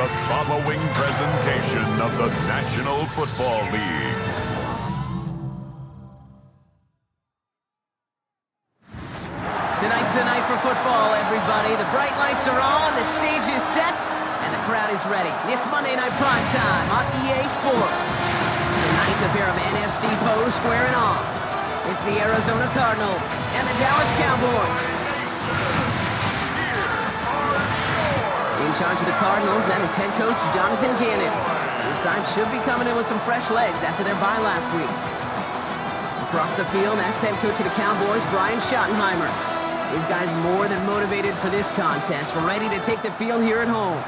the following presentation of the National Football League. Tonight's the night for football, everybody. The bright lights are on, the stage is set, and the crowd is ready. It's Monday Night Prime Time on EA Sports. Tonight's a pair of NFC foes squaring off. It's the Arizona Cardinals and the Dallas Cowboys. In charge of the Cardinals, that is head coach Jonathan Gannon. This side should be coming in with some fresh legs after their bye last week. Across the field, that's head coach of the Cowboys, Brian Schottenheimer. These guys more than motivated for this contest. We're ready to take the field here at home.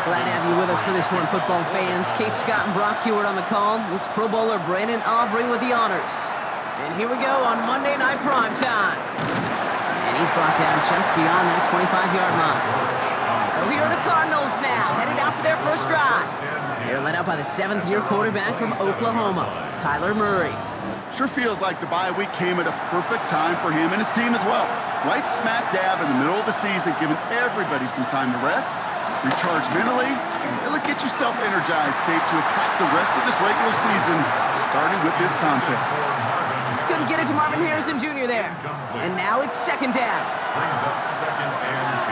Glad to have you with us for this one, football fans. Kate Scott and Brock Hewitt on the call. It's Pro Bowler Brandon Aubrey with the honors. And here we go on Monday Night Prime Time. And he's brought down just beyond that 25-yard line. So here are the Cardinals now, headed out for their first drive. They're led out by the seventh-year quarterback from Oklahoma, Kyler Murray. Sure feels like the bye week came at a perfect time for him and his team as well. Right smack dab in the middle of the season, giving everybody some time to rest, recharge mentally, and really get yourself energized, Kate, to attack the rest of this regular season, starting with this contest. Just couldn't get it to Marvin Harrison Jr. there. And now it's second down. Brings up 2nd and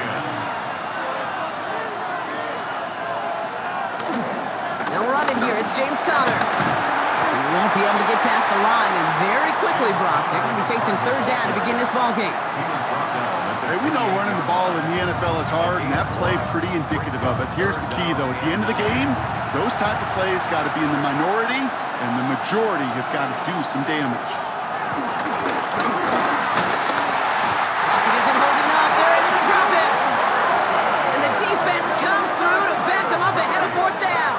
10. Now we're on it here. It's James Conner. He won't be able to get past the line, and very quickly, Brock, they're going to be facing third down to begin this ballgame. Hey, we know running the ball in the NFL is hard, and that play pretty indicative of it. Here's the key, though. At the end of the game, those type of plays got to be in the minority, and the majority have got to do some damage. Pocket isn't holding up. They're able to drop it. And the defense comes through to back them up ahead of fourth down.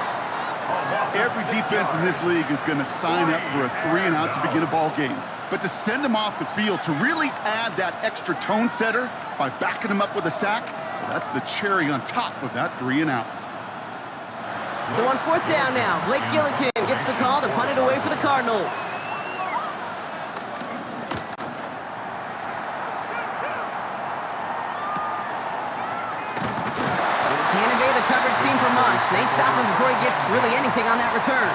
Every defense in this league is going to sign up for a 3-and-out to begin a ball game. But to send them off the field, to really add that extra tone setter by backing them up with a sack, well, that's the cherry on top of that 3-and-out. So on fourth down now, Blake Gillikin gets the call to punt it away for the Cardinals. Can't evade the coverage team for much. They stop him before he gets really anything on that return.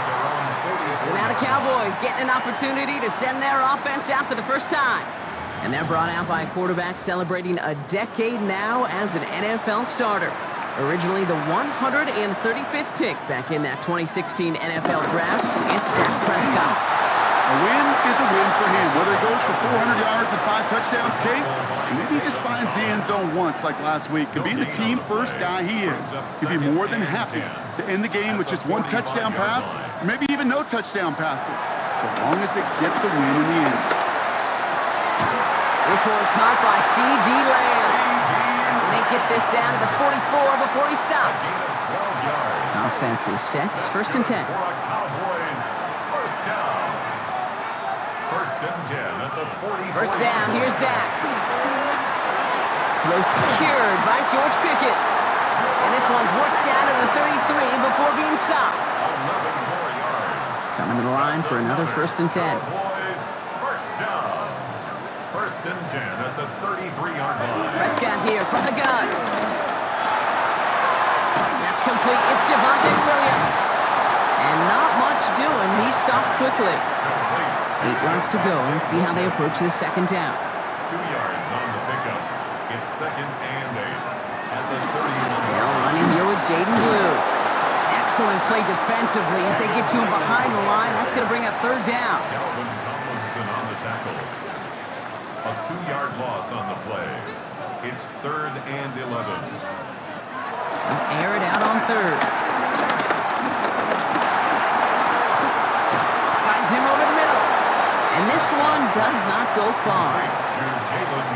So now the Cowboys getting an opportunity to send their offense out for the first time. And they're brought out by a quarterback celebrating a decade now as an NFL starter. Originally the 135th pick back in that 2016 NFL Draft, it's Dak Prescott. A win is a win for him. Whether it goes for 400 yards and 5 touchdowns, Kate, or maybe he just finds the end zone once like last week. To be the team first guy he is, he'd be more than happy to end the game with just 1 touchdown pass, or maybe even no touchdown passes, so long as they get the win in the end. This one caught by C.D. Lamb. And they get this down to the 44 before he stopped. Offense is set, 1st and 10. First down, here's Dak. Throw secured by George Pickett. And this one's worked down to the 33 before being stopped. Coming to the line for another 1st and 10. First and 10 at the 33-yard line. Prescott here from the gun. That's complete. It's Javonte Williams. And not much doing. He stopped quickly. 8 runs to go. Let's see how they approach this second down. 2 yards on the pickup. It's 2nd and 8 at the 30-yard line. Now running here with Jaden Blue. Excellent play defensively as they get to him behind the line. That's going to bring up third down. Calvin Tomlinson on the tackle. A 2-yard loss on the play. It's 3rd and 11. They'll air it out on 3rd. Finds him over the middle. And this one does not go far.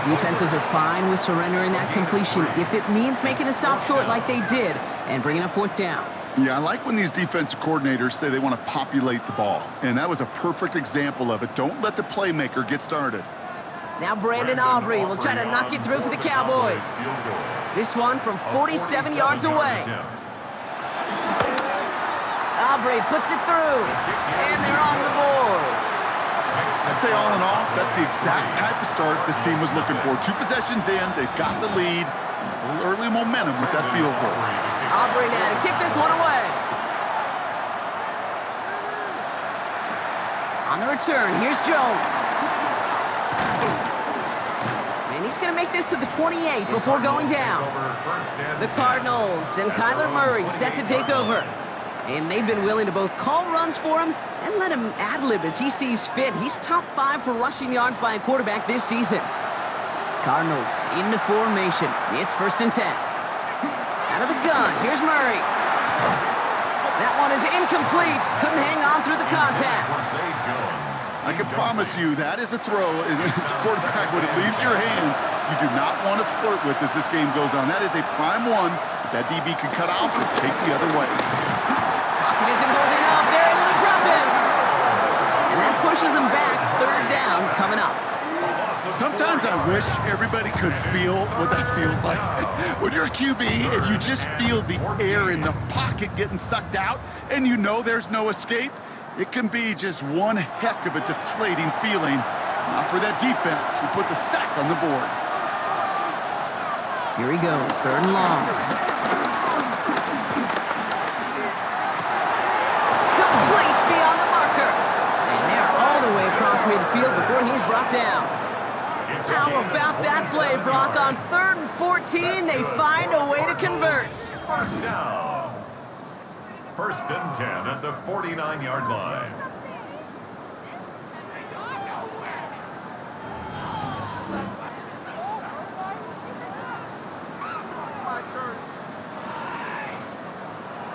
Defenses are fine with surrendering that completion if it means making a stop short like they did and bringing up 4th down. Yeah, I like when these defensive coordinators say they want to populate the ball. And that was a perfect example of it. Don't let the playmaker get started. Now Brandon Aubrey will try to knock it through for the Cowboys. This one from 47 yards away. Aubrey puts it through, and they're on the board. I'd say all in all, that's the exact type of start this team was looking for. 2 possessions in, they've got the lead. A little early momentum with that field goal. Aubrey now to kick this one away. On the return, here's Jones. And he's going to make this to the 28 before going down. The Cardinals and Kyler Murray set to take over. And they've been willing to both call runs for him and let him ad-lib as he sees fit. He's top 5 for rushing yards by a quarterback this season. Cardinals into formation. It's 1st and 10. Out of the gun, here's Murray. That one is incomplete. Couldn't hang on through the contact. I can promise you that is a throw, and it's a quarterback when it leaves your hands. You do not want to flirt with as this game goes on. That is a prime one that DB can cut off and take the other way. Pocket isn't holding up. They're able to drop him. And that pushes him back. 3rd down coming up. Sometimes I wish everybody could feel what that feels like. When you're a QB and you just feel the air in the pocket getting sucked out and you know there's no escape, it can be just one heck of a deflating feeling. Not for that defense who puts a sack on the board. Here he goes, 3rd and long. Complete beyond the marker. And they're all the way across midfield before he's brought down. How about that play, Brock? On 3rd and 14, they find a way to convert. 1st down. 1st and 10 at the 49-yard line.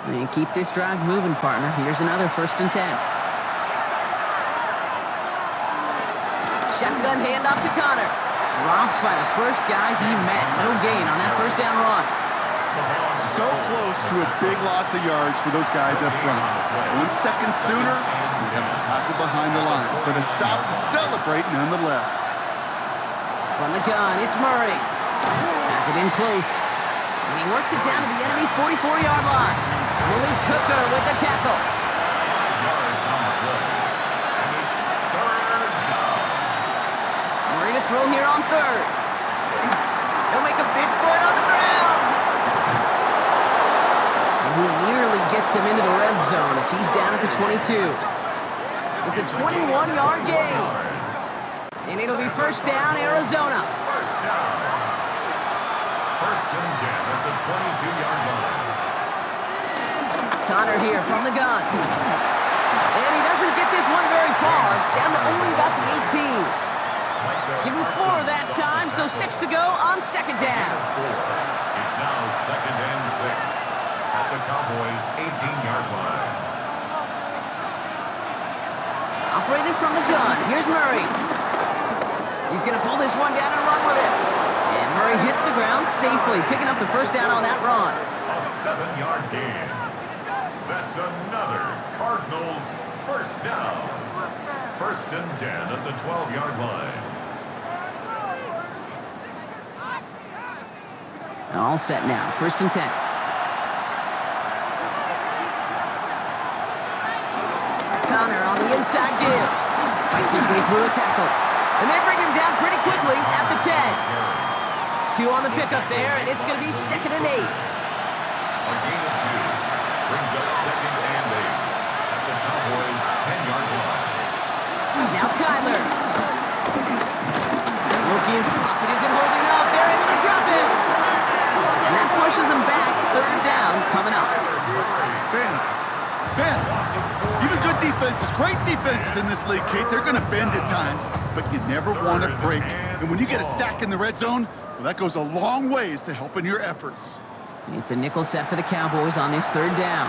And keep this drive moving, partner. Here's another 1st and 10. Shotgun handoff to Connor. Dropped by the first guy he met. No gain on that 1st down run. So close to a big loss of yards for those guys up front. 1 second sooner, we have a tackle behind the line. But a stop to celebrate nonetheless. From the gun, it's Murray. Has it in close. And he works it down to the enemy 44-yard line. Malik Hooker with the tackle. Murray to throw here on 3rd. He'll make a big for it on the ground. And he nearly gets them into the red zone as he's down at the 22. It's a 21-yard gain. And it'll be 1st down, Arizona. 1st down. 1st and 10 at the 22-yard line. Connor here from the gun. And he doesn't get this one very far. Down to only about the 18. Give him 4 that time, so 6 to go on 2nd down. It's now 2nd and 6 at the Cowboys' 18-yard line. Operating from the gun, here's Murray. He's going to pull this one down and run with it. And Murray hits the ground safely, picking up the 1st down on that run. A 7-yard gain. That's another Cardinals 1st down. 1st and 10 at the 12-yard line. All set now, 1st and 10. Connor on the inside give. Fights his way through a tackle. And they bring him down pretty quickly at the 10. 2 on the pickup there, and it's going to be 2nd and 8. A gain of 2 brings up 2nd and 8 at the Cowboys' 10-yard line. Now Kyler. Looking, pocket isn't holding up. They're able to drop him. And that pushes him back. 3rd down coming up. Bend. Even good defenses, great defenses in this league, Kate, they're going to bend at times, but you never want to break. And when you get a sack in the red zone, well, that goes a long ways to helping your efforts. It's a nickel set for the Cowboys on this 3rd down.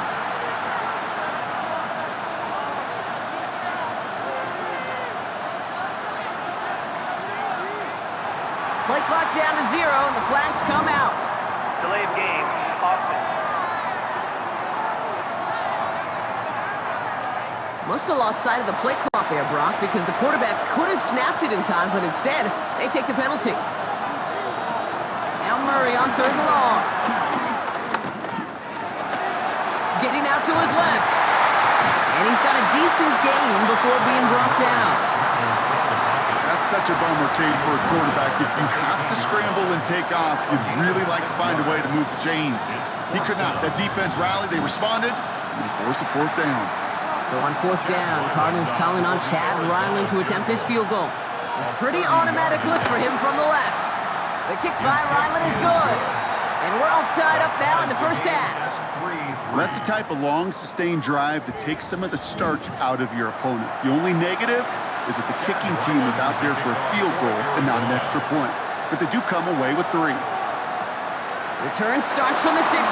Play clock down to 0, and the flags come out. Delay of game, offense. Must have lost sight of the play clock there, Brock, because the quarterback could have snapped it in time, but instead, they take the penalty. Now Murray on 3rd and long. Getting out to his left. And he's got a decent gain before being brought down. such a bummer, Kate, for a quarterback. If you have to scramble and take off, you'd really like to find a way to move the chains. He could not. That defense rallied, they responded, and they forced a fourth down. So on fourth down, Cardinals calling on Chad Ryland to attempt this field goal. A pretty automatic look for him from the left. The kick by Ryland is good. And we're all tied up now in the first half. That's the type of long, sustained drive that takes some of the starch out of your opponent. The only negative is that the kicking team is out there for a field goal and not an extra point. But they do come away with 3. Return starts from the 16.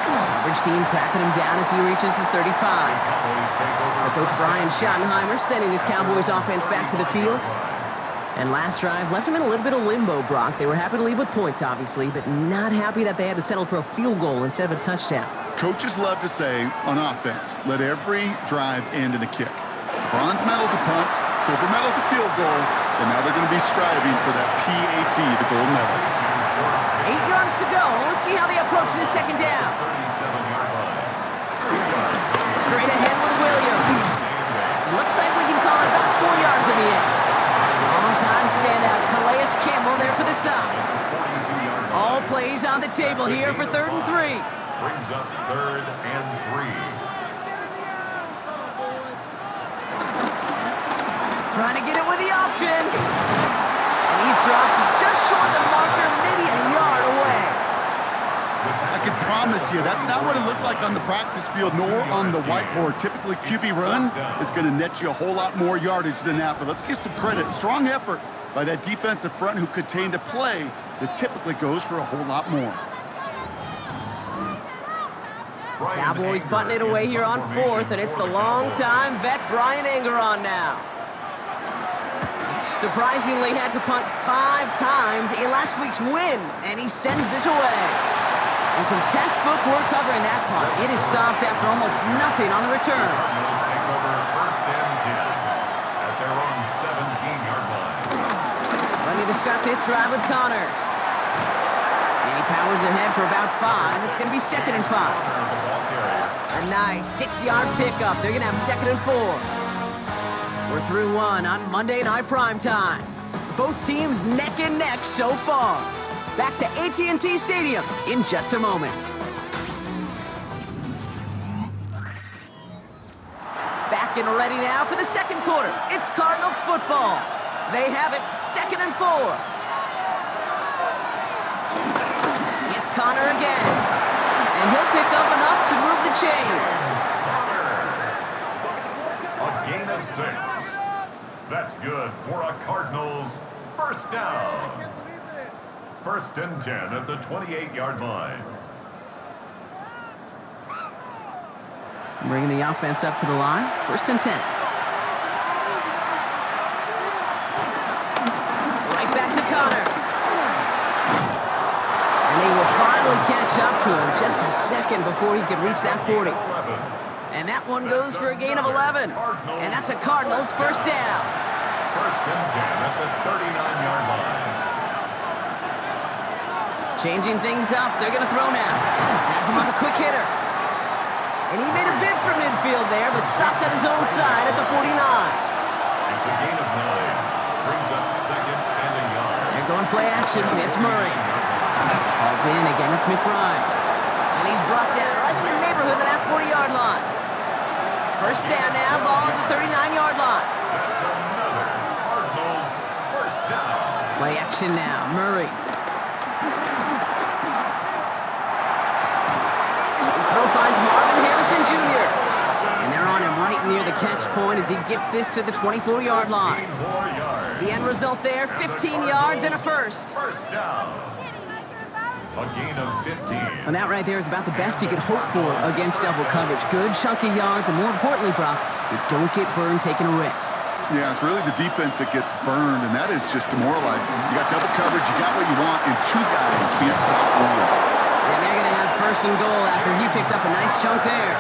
Coverage team tracking him down as he reaches the 35. So Coach Brian Schottenheimer sending his Cowboys offense back to the field. And last drive left him in a little bit of limbo, Brock. They were happy to leave with points, obviously, but not happy that they had to settle for a field goal instead of a touchdown. Coaches love to say, on offense, let every drive end in a kick. Bronze medal's a punt, silver medal's a field goal, and now they're going to be striving for that PAT, the gold medal. 8 yards to go. Let's see how they approach this second down. Straight ahead with Williams. It looks like we can call it about 4 yards in the end. Long-time standout Calais Campbell there for the stop. All plays on the table here for 3rd and 3. Brings up 3rd and 3. Trying to get it with the option. And he's dropped just short of the marker, maybe a yard away. I can promise you, that's not what it looked like on the practice field, nor on the whiteboard. Typically, QB run is going to net you a whole lot more yardage than that. But let's give some credit. Strong effort by that defensive front who contained a play that typically goes for a whole lot more. Cowboys butting it away here on 4th, and it's the long-time vet Brian Anger on now. Surprisingly had to punt 5 times in last week's win, and he sends this away. And some textbook work covering that punt. It is stopped after almost nothing on the return. Cardinals take over 1st and 10 at their own 17-yard line. Ready to start this drive with Connor. And he powers ahead for about 5. It's going to be 2nd and 5. A nice 6-yard pickup. They're going to have 2nd and 4. We're through 1 on Monday Night Primetime. Both teams neck and neck so far. Back to AT&T Stadium in just a moment. Back and ready now for the second quarter. It's Cardinals football. They have it 2nd and 4. It's Connor again. And he'll pick up enough to move the chains. A gain of 6. That's good for a Cardinals 1st down. 1st and 10 at the 28-yard line. Bringing the offense up to the line. 1st and 10. Right back to Connor. And they will finally catch up to him just a second before he could reach that 40. And that one goes for a gain of 11. And that's a Cardinals 1st down. 1st and 10 at the 39-yard line. Changing things up. They're going to throw now. Has him on the quick hitter. And he made a bid for midfield there, but stopped on his own side at the 49. It's a gain of 9. Brings up 2nd and a yard. They're going play action. It's Murray. Hauled in again. It's McBride. And he's brought down right in the neighborhood of that 40-yard line. 1st down now. Ball at the 39-yard line. That's another Cardinals 1st down. Play action now. Murray. Throw finds Marvin Harrison Jr. And they're on him right near the catch point as he gets this to the 24-yard line. 15 more yards. The end result there, 15 yards and a first. 1st down. A gain of 15. And that right there is about the best you could hope for against double coverage. Good chunky yards, and more importantly, Brock, you don't get burned taking a risk. Yeah, it's really the defense that gets burned, and that is just demoralizing. You got double coverage, you got what you want, and 2 guys can't stop one. And they're going to have 1st and goal after he picked up a nice chunk there.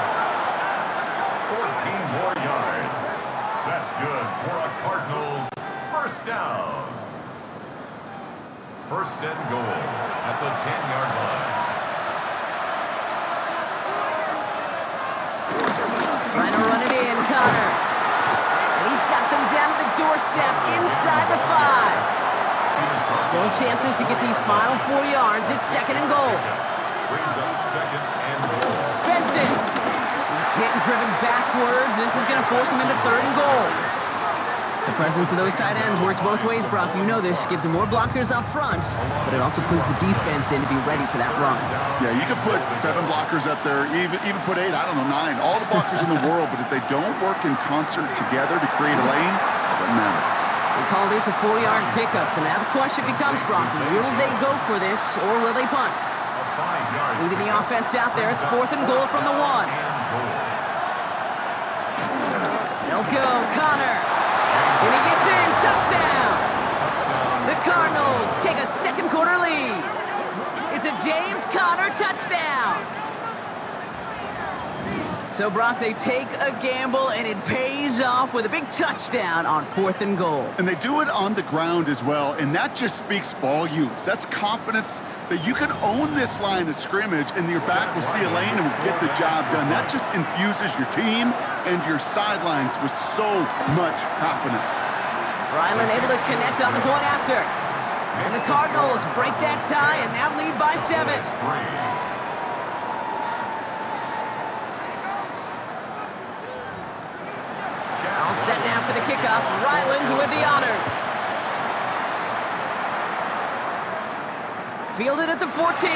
14 more yards. That's good for a Cardinals 1st down. 1st and goal at the 10-yard line. Trying to run it in, Connor. And he's got them down to the doorstep step inside the 5. Still chances to get these final 4 yards. It's 2nd and goal. Brings up 2nd and goal. Benson. He's hit and driven backwards. This is going to force him into 3rd and goal. The presence of those tight ends works both ways, Brock. You know this. Gives them more blockers up front, but it also puts the defense in to be ready for that run. Yeah, you could put 7 blockers up there, even put 8, I don't know, 9. All the blockers in the world, but if they don't work in concert together to create a lane, it doesn't matter. We call this a 4-yard pickup, so now the question becomes, Brock, will they go for this or will they punt? Leaving the offense out there, it's 4th and goal from the 1. They'll go, Connor. And he gets in, touchdown! The Cardinals take a 2nd quarter lead. It's a James Conner touchdown! So, Brock, they take a gamble, and it pays off with a big touchdown on 4th and goal. And they do it on the ground as well, and that just speaks volumes. That's confidence that you can own this line of scrimmage, and your back will see a lane and will get the job done. That just infuses your team and your sidelines with so much confidence. Ryland able to connect on the point after. And the Cardinals break that tie and now lead by 7. All set now for the kickoff. Ryland with the honors. Fielded at the 14.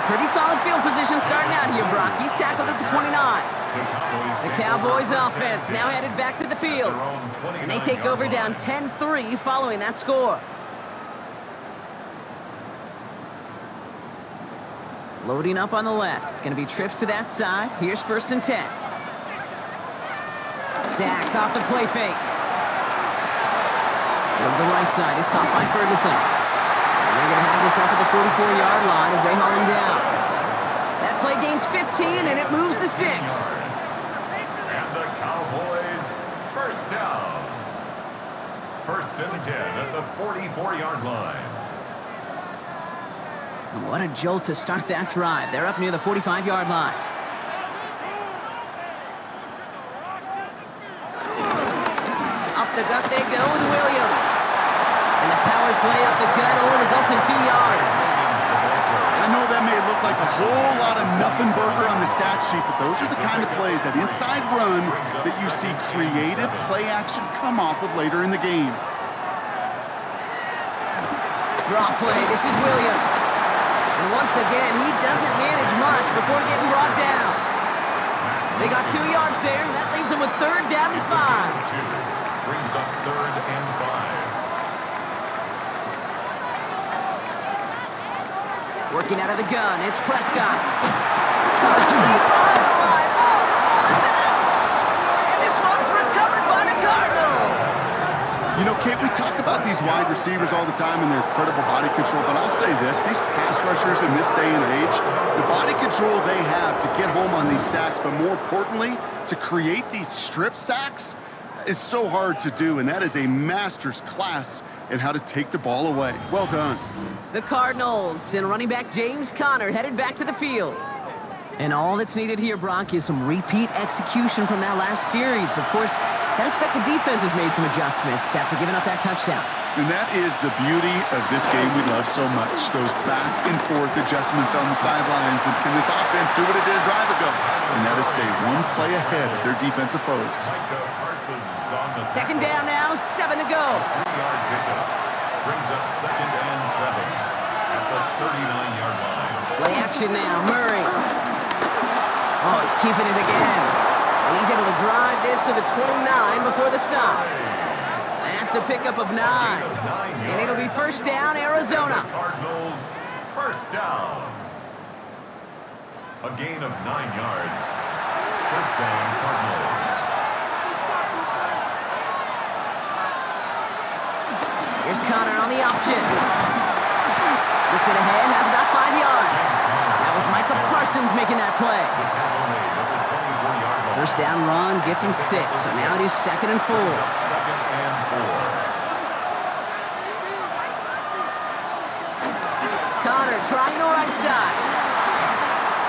Pretty solid field position starting out here, Brock. He's tackled at the 29. The Cowboys offense now headed back to the field. And they take over down 10-3 following that score. Loading up on the left. It's going to be trips to that side. Here's 1st and 10. Dak off the play fake. Over the right side is caught by Ferguson. And they're going to have this up at the 44-yard line as they haul him down. That play gains 15, and it moves the sticks. And the Cowboys, 1st down. 1st and 10 at the 44-yard line. And what a jolt to start that drive. They're up near the 45-yard line. Up the gut they go with Williams. And the power play up the gut only results in 2 yards. I know that may look like a whole lot of nothing burger on the stat sheet, but those are the kind of plays, that inside run, that you see creative play action come off with later in the game. Draw play, this is Williams. And once again, he doesn't manage much before getting brought down. They got 2 yards there, and that leaves them with 3rd down and 5. Brings up 3rd and 5. Working out of the gun, it's Prescott. Caught deep behind the line. Oh, the ball is out! And this one's recovered by the Cardinals. You know, Kate, we talk about these wide receivers all the time and their incredible body control, but I'll say this, these pass rushers in this day and age, the body control they have to get home on these sacks, but more importantly, to create these strip sacks is so hard to do, and that is a master's class in how to take the ball away. Well done. The Cardinals and running back James Conner headed back to the field. And all that's needed here, Brock, is some repeat execution from that last series. Of course, I expect the defense has made some adjustments after giving up that touchdown. And that is the beauty of this game we love so much, those back and forth adjustments on the sidelines. And can this offense do what it did a drive ago? And that is stay one play ahead of their defensive foes. 2nd down now, 7 to go. 3-yard pickup. Brings up 2nd and 7 at the 39-yard line. Play action now, Murray. Oh, he's keeping it again. And he's able to drive this to the 29 before the stop. That's a pickup of 9. And it'll be 1st down, Arizona. Cardinals, 1st down. A gain of 9 yards. 1st down, Cardinals. Here's Conner on the option. Gets it ahead, has about 5 yards. That was Micah Parsons making that play. 1st down run gets him 6, so now it is 2nd and 4. 2nd and 4. Conner trying the right side.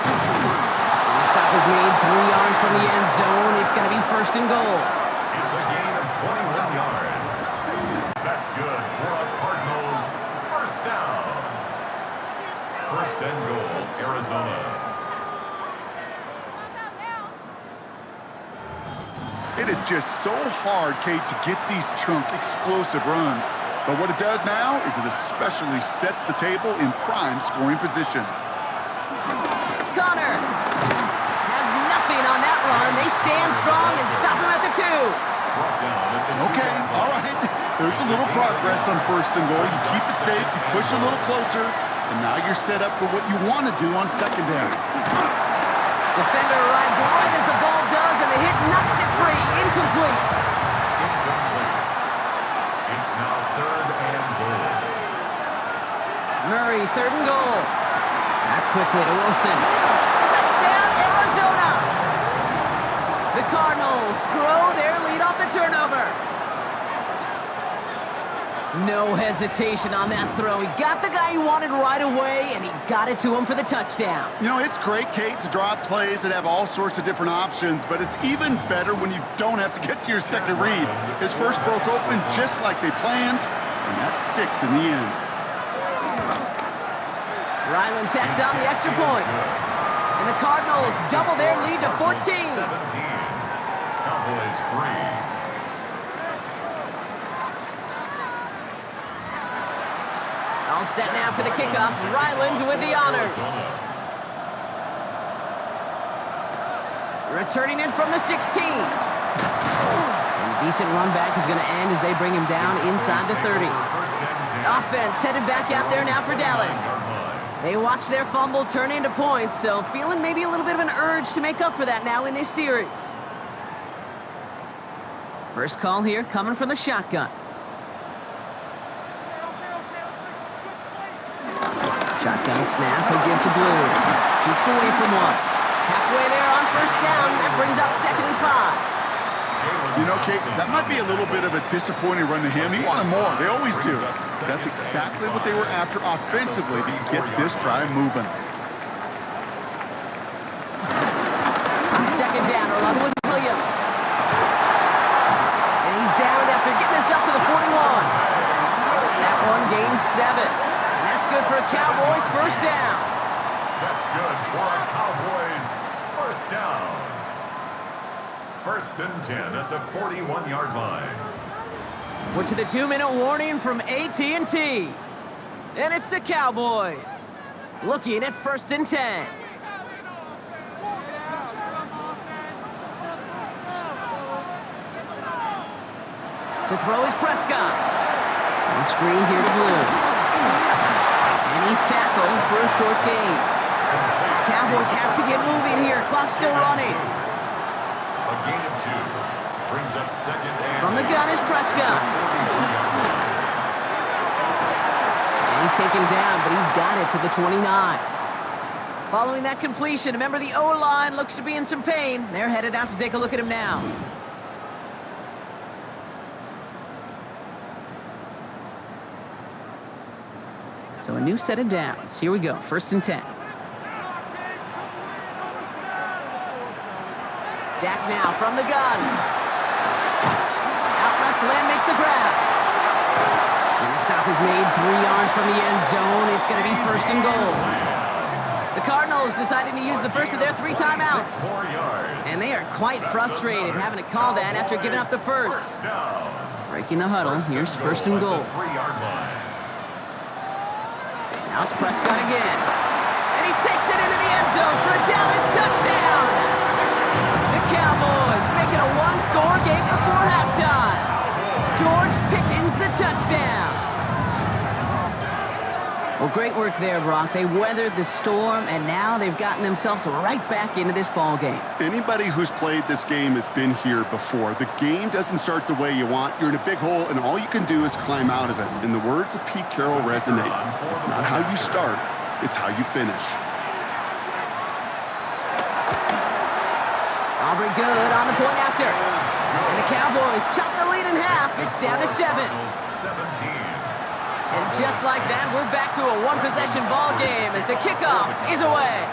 And the stop is made 3 yards from the end zone. It's going to be 1st and goal. It's a gain of 21 yards. That's good for a Cardinals first down. First and goal, Arizona. It is just so hard, Kate, to get these chunk, explosive runs. But what it does now is it especially sets the table in prime scoring position. Connor has nothing on that run. They stand strong and stop him at the 2. Okay, all right. There's a little progress on first and goal. You keep it safe, you push a little closer, and now you're set up for what you want to do on second down. Defender arrives right as the ball does, and the hit knocks it free. Incomplete. It's now third and goal. Murray, third and goal. Back quickly to Wilson. Touchdown, Arizona! The Cardinals grow their lead off the turnover. No hesitation on that throw. He got the guy he wanted right away, and he got it to him for the touchdown. You know, it's great, Kate, to draw up plays that have all sorts of different options, but it's even better when you don't have to get to your second read. His first broke open just like they planned, and that's 6 in the end. Ryland tacks on the extra point. And the Cardinals double their lead to 14. 17. Cowboys 3. All set now for the kickoff. Ryland with the honors. Returning it from the 16. And a decent run back is going to end as they bring him down inside the 30. Offense headed back out there now for Dallas. They watch their fumble turn into points, so feeling maybe a little bit of an urge to make up for that now in this series. First call here coming from the shotgun. Shotgun snap, he'll give to Blue. Shoots away from one. Halfway there on first down. That brings up 2nd and 5. You know, Kate, that might be a little bit of a disappointing run to him. He wanted more. They always do. That's exactly what they were after offensively to get this drive moving. On second down, a run with Williams. And he's down after getting this up to the 41. That one gains 7. And that's good for a Cowboys first down. That's good for a Cowboys first down. First and 10 at the 41-yard line. We're to the 2-minute warning from AT&T. And it's the Cowboys looking at first and 10. To throw is Prescott. On screen here to Blue. And he's tackled for a short gain. Cowboys have to get moving here. Clock's still running. A gain of 2 brings up second and From the gun is Prescott. And he's taken down, but he's got it to the 29. Following that completion, remember the O-line looks to be in some pain. They're headed out to take a look at him now. So a new set of downs. Here we go, first and 10. Dak now from the gun. Out left, Lamb makes the grab. And the stop is made 3 yards from the end zone. It's going to be first and goal. The Cardinals decided to use the first of their 3 timeouts. And they are quite frustrated having to call that after giving up the first. Breaking the huddle, here's first and goal. Now it's Prescott again. And he takes it into the end zone for a Dallas touchdown. The Cowboys make it a 1-score game before halftime. George Pickens the touchdown. Well, great work there, Brock. They weathered the storm, and now they've gotten themselves right back into this ball game. Anybody who's played this game has been here before. The game doesn't start the way you want. You're in a big hole, and all you can do is climb out of it. And the words of Pete Carroll resonate. It's not how you start, it's how you finish. Aubrey good on the point after. And the Cowboys chop the lead in half. It's down to 7. And just like that, we're back to a 1-possession ball game as the kickoff is away.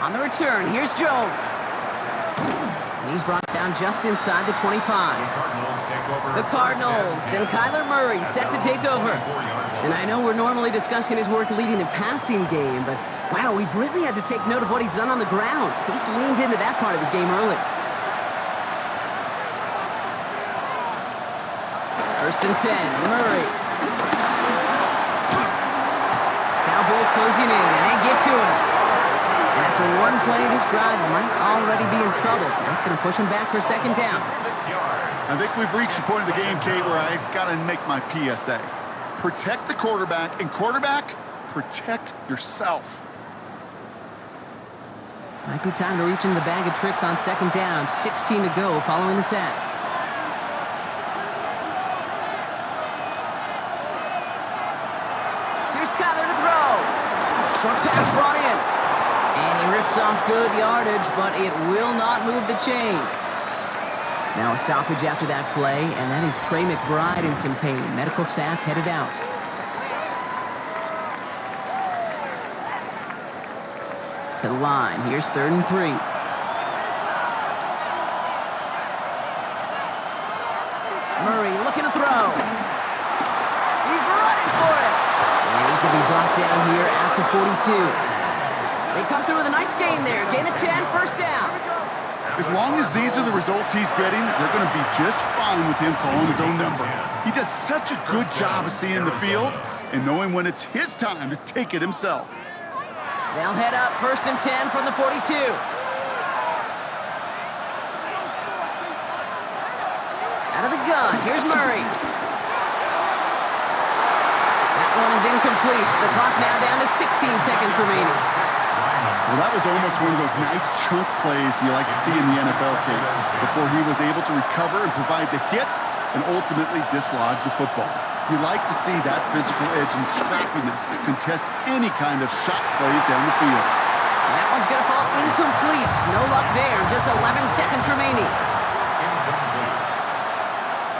On the return, here's Jones. And he's brought down just inside the 25. The Cardinals and Kyler Murray set to take over. And I know we're normally discussing his work leading the passing game, but wow, we've really had to take note of what he's done on the ground. He's leaned into that part of his game early. First and 10, Murray. Cowboys closing in, and they get to him. And after one play, this drive might already be in trouble. That's going to push him back for second down. I think we've reached the point of the game, Kate, where I got to make my PSA. Protect the quarterback, and quarterback, protect yourself. Might be time to reach in the bag of tricks on second down. 16 to go following the sack. Here's Kyler to throw. Short pass brought in. And he rips off good yardage, but it will not move the chains. Now a stoppage after that play, and that is Trey McBride in some pain. Medical staff headed out. To the line. Here's 3rd and 3. Murray looking to throw. He's running for it. And he's going to be brought down here at the 42. They come through with a nice gain there. Gain of 10, first down. As long as these are the results he's getting, they're going to be just fine with him calling his own number. He does such a good job of seeing the field and knowing when it's his time to take it himself. They'll head up 1st and 10 from the 42. Out of the gun, here's Murray. That one is incomplete. The clock now down to 16 seconds remaining. Well, that was almost one of those nice chunk plays you like to see in the NFL, Kate, before he was able to recover and provide the hit and ultimately dislodge the football. You like to see that physical edge and scrappiness to contest any kind of shot plays down the field. And that one's going to fall incomplete. No luck there. Just 11 seconds remaining. Incomplete.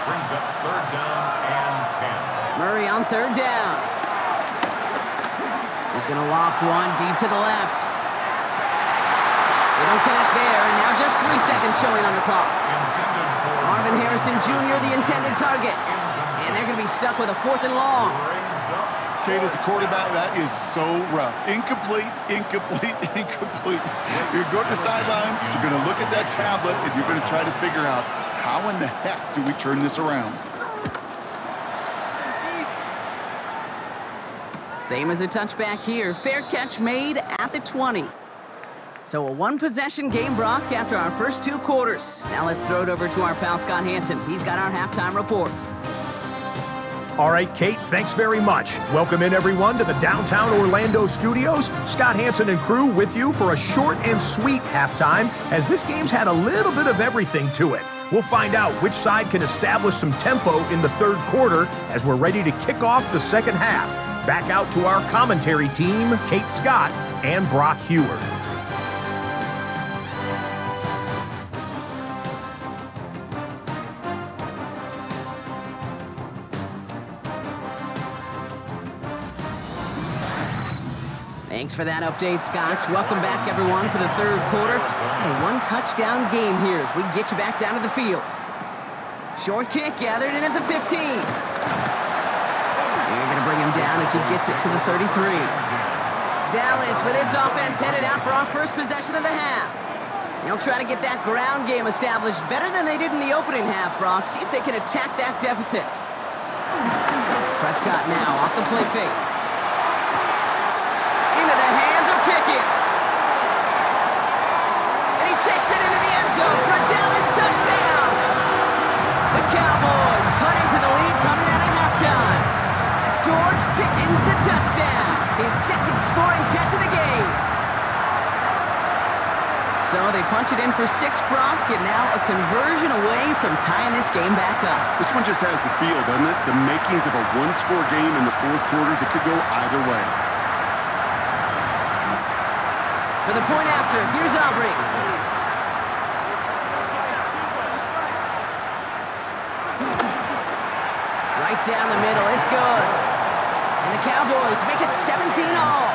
Brings up 3rd down and 10. Murray on 3rd down. He's going to loft one deep to the left. They don't connect there, and now just 3 seconds showing on the clock. Marvin Harrison Jr., the intended target. And they're going to be stuck with a 4th and long. Kate, as a quarterback, that is so rough. Incomplete, incomplete, incomplete. You're going to the sidelines, you're going to look at that tablet, and you're going to try to figure out how in the heck do we turn this around. Same as a touchback here. Fair catch made at the 20. So a one-possession game, Brock, after our first 2 quarters. Now let's throw it over to our pal Scott Hansen. He's got our halftime report. All right, Kate, thanks very much. Welcome in, everyone, to the downtown Orlando studios. Scott Hansen and crew with you for a short and sweet halftime, as this game's had a little bit of everything to it. We'll find out which side can establish some tempo in the 3rd quarter as we're ready to kick off the 2nd half. Back out to our commentary team, Kate Scott and Brock Hewer. Thanks for that update, Scott. Welcome back, everyone, for the 3rd quarter. A one-touchdown game here as we get you back down to the field. Short kick gathered in at the 15. They're going to bring him down as he gets it to the 33. Dallas with its offense headed out for our first possession of the half. They'll try to get that ground game established better than they did in the opening half, Brock. See if they can attack that deficit. Prescott now off the play fake. Into the hands of Pickett. And he takes it into the end zone for a Dallas touchdown. The Cowboys cut into the lead coming out of halftime. George Pickens the touchdown. His 2nd scoring catch of the game. So they punch it in for 6, Brock, and now a conversion away from tying this game back up. This one just has the feel, doesn't it? The makings of a one-score game in the 4th quarter that could go either way. For the point after, here's Aubrey. Right down the middle, it's good. And the Cowboys make it 17 all.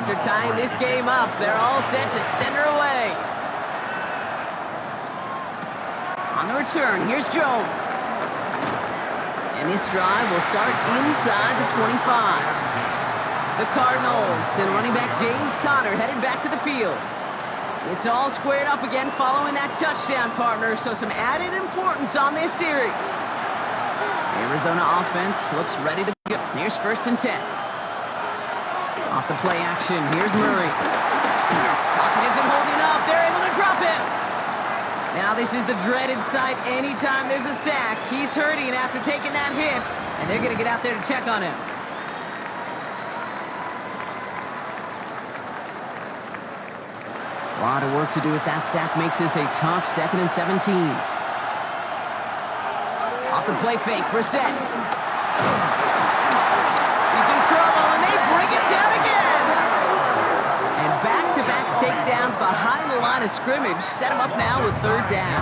after tying this game up, they're all set to send her away. On the return, here's Jones. And this drive will start inside the 25. The Cardinals and running back James Conner headed back to the field. It's all squared up again following that touchdown, partner, so some added importance on this series. The Arizona offense looks ready to go. Here's 1st and 10. Off the play action, here's Murray. Pocket isn't holding up, they're able to drop him. Now this is the dreaded sight anytime there's a sack. He's hurting after taking that hit, and they're going to get out there to check on him. A lot of work to do as that sack makes this a tough 2nd and 17. Off the play fake, Brissett. He's in trouble, and they bring him down again. And back-to-back takedowns behind the line of scrimmage set him up now with 3rd down.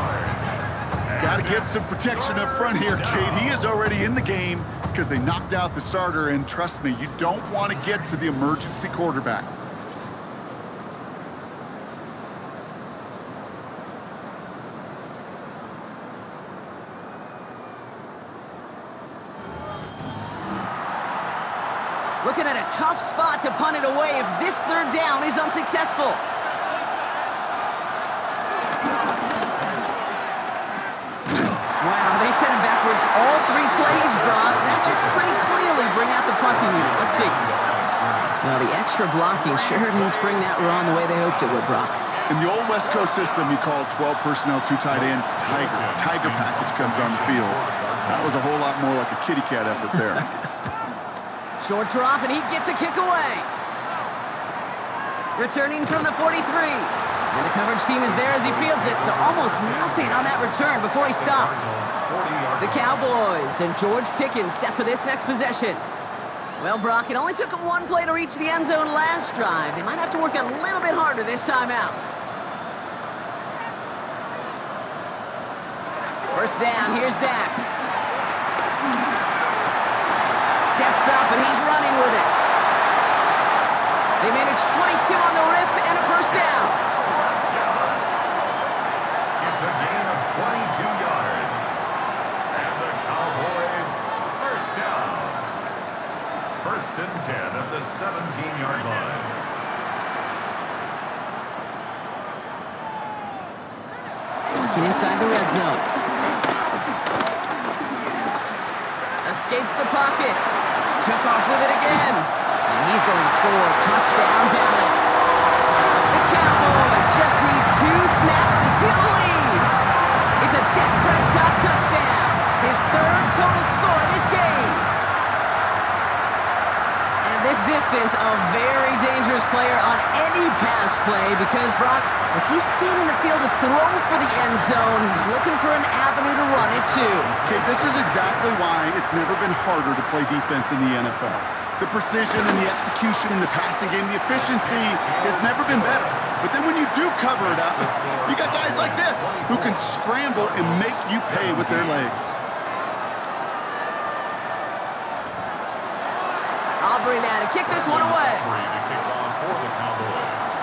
Got to get some protection up front here, Kate. He is already in the game because they knocked out the starter, and trust me, you don't want to get to the emergency quarterback. Looking at a tough spot to punt it away if this 3rd down is unsuccessful. Wow, they sent him backwards all 3 plays, Brock. That should pretty clearly bring out the punting unit. Let's see. Well, the extra blocking sure didn't spring that run the way they hoped it would, Brock. In the old West Coast system, you called 12 personnel, 2 tight ends, Tiger. Tiger package comes on the field. That was a whole lot more like a kitty cat effort there. Short drop, and he gets a kick away. Returning from the 43. And the coverage team is there as he fields it, so almost nothing on that return before he stopped. The Cowboys and George Pickens set for this next possession. Well, Brock, it only took them 1 play to reach the end zone last drive. They might have to work a little bit harder this time out. 1st down, here's Dak. Steps up, and he's running with it. They manage 22 on the rip and a 1st down. It's a gain of 22 yards. And the Cowboys, 1st down. 1st and 10 at the 17-yard line. Working inside the red zone. Escapes the pocket. Took off with it again. And he's going to score a touchdown, Dallas. The Cowboys just need 2 snaps to steal the lead. It's a Dak Prescott touchdown. His 3rd total score in this game. And this distance, a very dangerous player on any pass play because, Brock, as he's scanning the field to throw for the end zone, he's looking for an avenue to run it to. Okay, this is exactly why it's never been harder to play defense in the NFL. The precision and the execution in the passing game, the efficiency has never been better. But then when you do cover it up, you got guys like this who can scramble and make you pay with their legs. Aubrey now to kick this one away. To kick off for the Cowboys.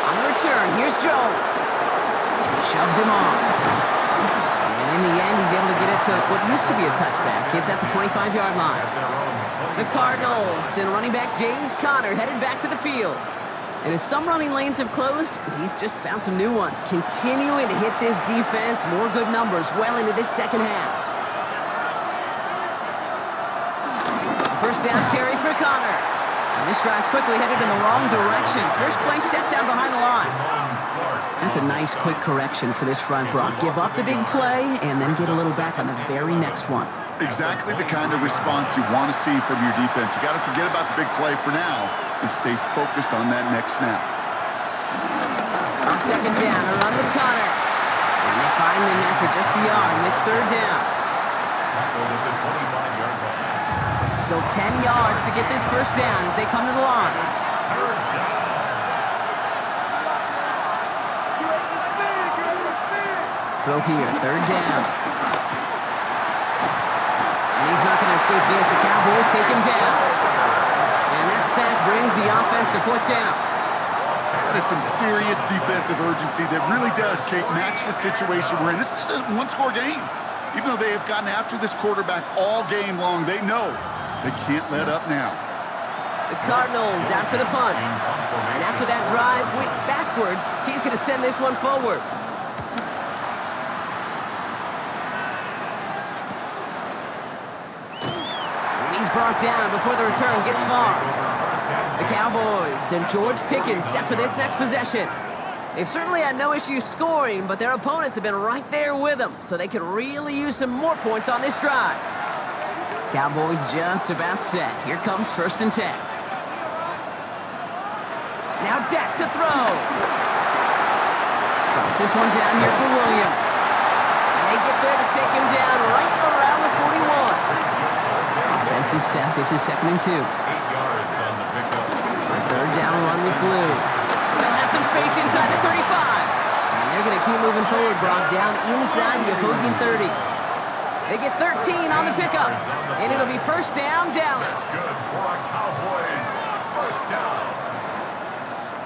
On the return, here's Jones. Shoves him off. And in the end, he's able to get it to what used to be a touchback. It's at the 25-yard line. The Cardinals and running back James Conner headed back to the field. And as some running lanes have closed, he's just found some new ones. Continuing to hit this defense, more good numbers well into this 2nd half. 1st down carry for Conner. And this drive's quickly headed in the wrong direction. First play set down behind the line. That's a nice quick correction for this front, Brock. Give up the big play and then get a little back on the very next one. Exactly the kind of response you want to see from your defense. You got to forget about the big play for now and stay focused on that next snap. On 2nd down, a run with Conner. And they find him after just a yard, and it's 3rd down. Tackled at the 25-yard line. Still 10 yards to get this 1st down as they come to the line. It's 3rd down. Throw here, 3rd down. And he's not going to escape this. The Cowboys take him down. And That sack brings the offense to fourth down. That is some serious defensive urgency that really does, Kate, match the situation we're in. This is a one-score game. Even though they have gotten after this quarterback all game long, they know they can't let up now. The Cardinals out for the punt. And after that drive went backwards, he's going to send this one forward. And he's brought down before the return gets far. The Cowboys and George Pickens set for this next possession. They've certainly had no issues scoring, but their opponents have been right there with them, so they could really use some more points on this drive. Cowboys just about set. Here comes 1st and 10. Now Dak to throw. Drops this one down here for Williams. And they get there to take him down right around the 41. Offense is set. This is 2nd and 2. 8 yards on the pickup. A 3rd down run with Blue. Still has some space inside the 35. And they're going to keep moving forward, Brock, down inside the opposing 30. They get 13 on the pickup. And it'll be 1st down, Dallas. Good for a Cowboys 1st down.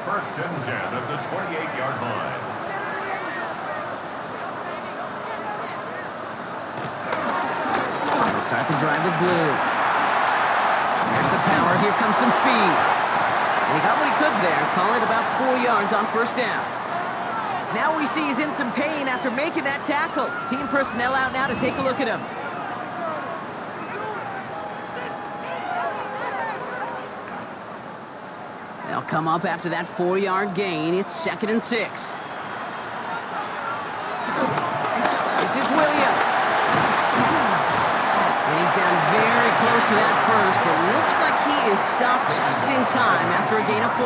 1st and 10 at the 28-yard line. Start the drive with Blue. There's the power. Here comes some speed. And he got what he could there. Call it about 4 yards on 1st down. Now we see he's in some pain after making that tackle. Team personnel out now to take a look at him. They'll come up after that 4-yard gain. It's 2nd and 6. This is Williams. And he's down very close to that first, but looks like he is stopped just in time after a gain of 4.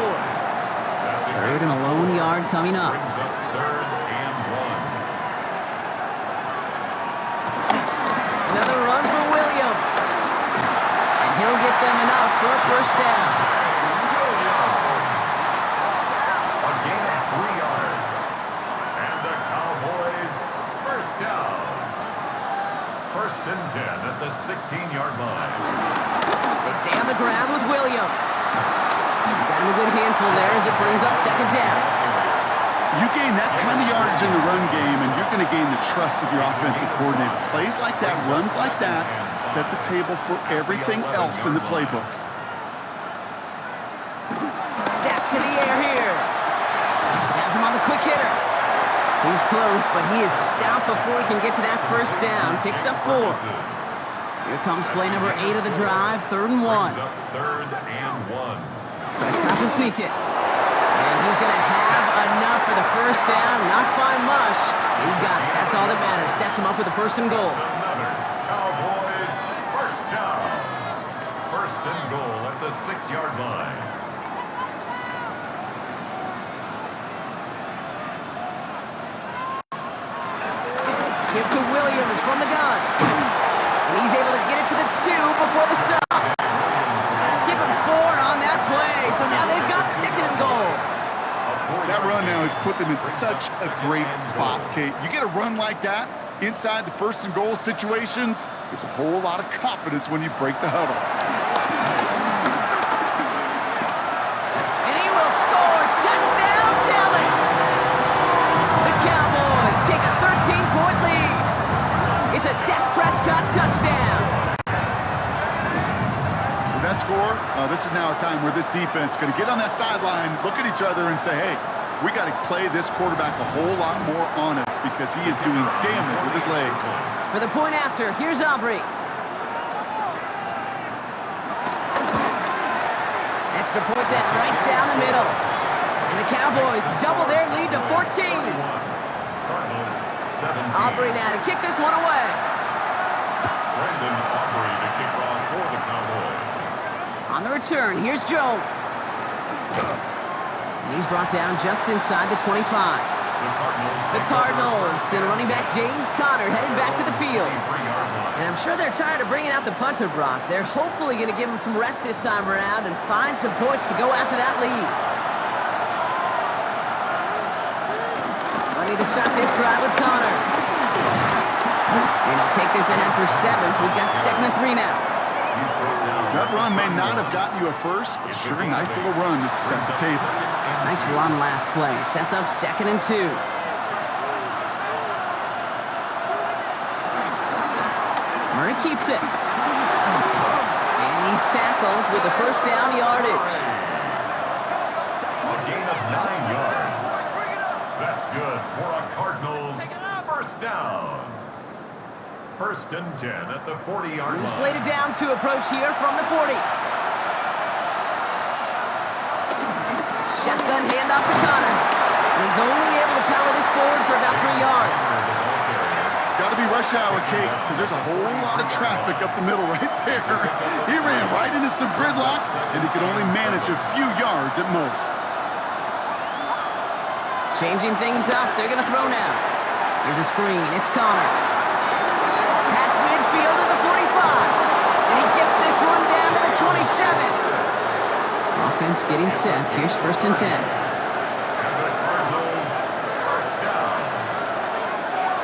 3rd and a lone yard coming up. Brings up 3rd and 1. Another run for Williams. And he'll get them enough for a 1st down. A gain of 3 yards. And the Cowboys 1st down. 1st and 10 at the 16-yard line. They stay on the ground with Williams. Got him a good handful there as it brings up 2nd down. You gain that kind of yardage in the run game, and you're going to gain the trust of your offensive coordinator. Plays like that, runs like that, set the table for everything else in the playbook. Dak to the air here. Has him on the quick hitter. He's close, but he is stopped before he can get to that 1st down. Picks up 4. Here comes play number 8 of the drive, 3rd and 1. Brings up 3rd and 1. Prescott to sneak it. And he's going to have enough for the 1st down. Not by much. He's got it. That's all that matters. Sets him up with the 1st and goal. Another Cowboys 1st down. 1st and goal at the 6-yard line. Give to Williams from the gun. And he's able to get it to the 2 before the stop. Give him 4 on that play. So now they've got 2nd and goal. That run now has put them in such a great spot, Kate. You get a run like that inside the 1st and goal situations, there's a whole lot of confidence when you break the huddle. And he will score. Touchdown, Dallas. The Cowboys take a 13-point lead. It's a Dak Prescott touchdown. With that score, this is now a time where this defense is going to get on that sideline, look at each other and say, hey, we got to play this quarterback a whole lot more honest because he is doing damage with his legs. For the point after, here's Aubrey. Extra point set right down the middle. And the Cowboys double their lead to 14. Cardinals 17. Aubrey now to kick this one away. Brandon Aubrey to kick off for the Cowboys. On the return, here's Jones. And he's brought down just inside the 25. The Cardinals and running back James Conner headed back to the field. And I'm sure they're tired of bringing out the punter, Brock. They're hopefully going to give him some rest this time around and find some points to go after that lead. Ready to start this drive with Conner. And he'll take this ahead for 7. We've got 2nd and 3 now. That run may not have gotten you a first, but sure a nice little run to set the table. Nice run last play. Sets up 2nd and 2. Murray keeps it. And he's tackled with the first down yardage. A gain of 9 yards. That's good for a Cardinals first down. 1st and 10 at the 40-yard line. Slated downs to approach here from the 40. Shotgun handoff to Connor. And he's only able to power this forward for about 3 yards. Got to be rush hour, Kate, because there's a whole lot of traffic up the middle right there. He ran right into some gridlock, and he could only manage a few yards at most. Changing things up. They're going to throw now. Here's a screen. It's Connor. Past midfield to the 45. And he gets this one down to the 27. Offense getting set. Here's 1st and 10. And the Cardinals first down.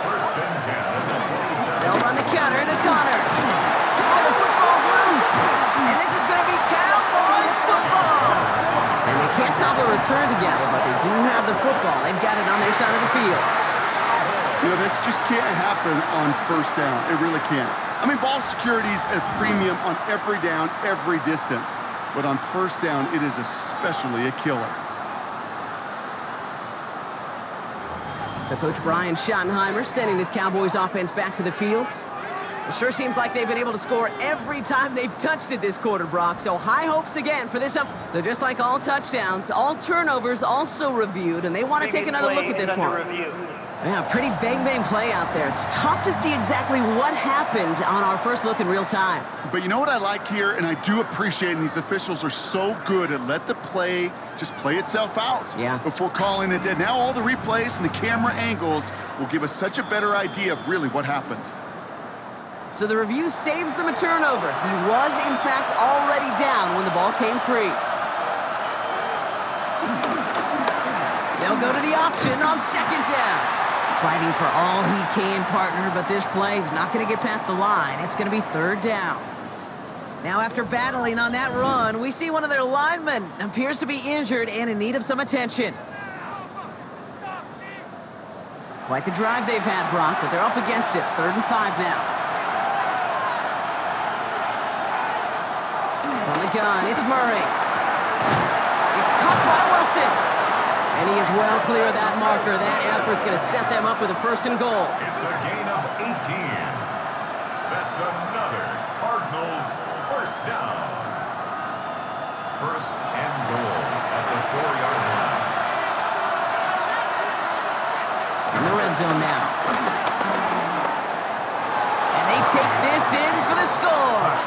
1st and 10 at the 27. They'll run the counter to Connor. Oh, the football's loose. And this is going to be Cowboys football. And they can't cobble a return together, but they do have the football. They've got it on their side of the field. You know, this just can't happen on 1st down. It really can't. I mean, ball security's a premium on every down, every distance. But on 1st down, it is especially a killer. So Coach Brian Schottenheimer sending his Cowboys offense back to the field. It sure seems like they've been able to score every time they've touched it this quarter, Brock. So high hopes again for this up. So just like all touchdowns, all turnovers also reviewed, and they want to take another look at this one. Yeah, pretty bang-bang play out there. It's tough to see exactly what happened on our first look in real time. But you know what I like here, and I do appreciate, and these officials are so good at let the play just play itself out before calling it dead. Now all the replays and the camera angles will give us such a better idea of really what happened. So the review saves them a turnover. He was, in fact, already down when the ball came free. They'll go to the option on 2nd down. Fighting for all he can, partner, but this play's not going to get past the line. It's going to be 3rd down. Now, after battling on that run, we see one of their linemen appears to be injured and in need of some attention. Quite the drive they've had, Brock, but they're up against it. 3rd and 5 now. From the gun, it's Murray. It's caught by Wilson. And he is well clear of that marker. That effort's going to set them up with a 1st and goal. It's a gain of 18. That's another Cardinals first down. 1st and goal at the 4-yard line. In the red zone now. And they take this in for the score.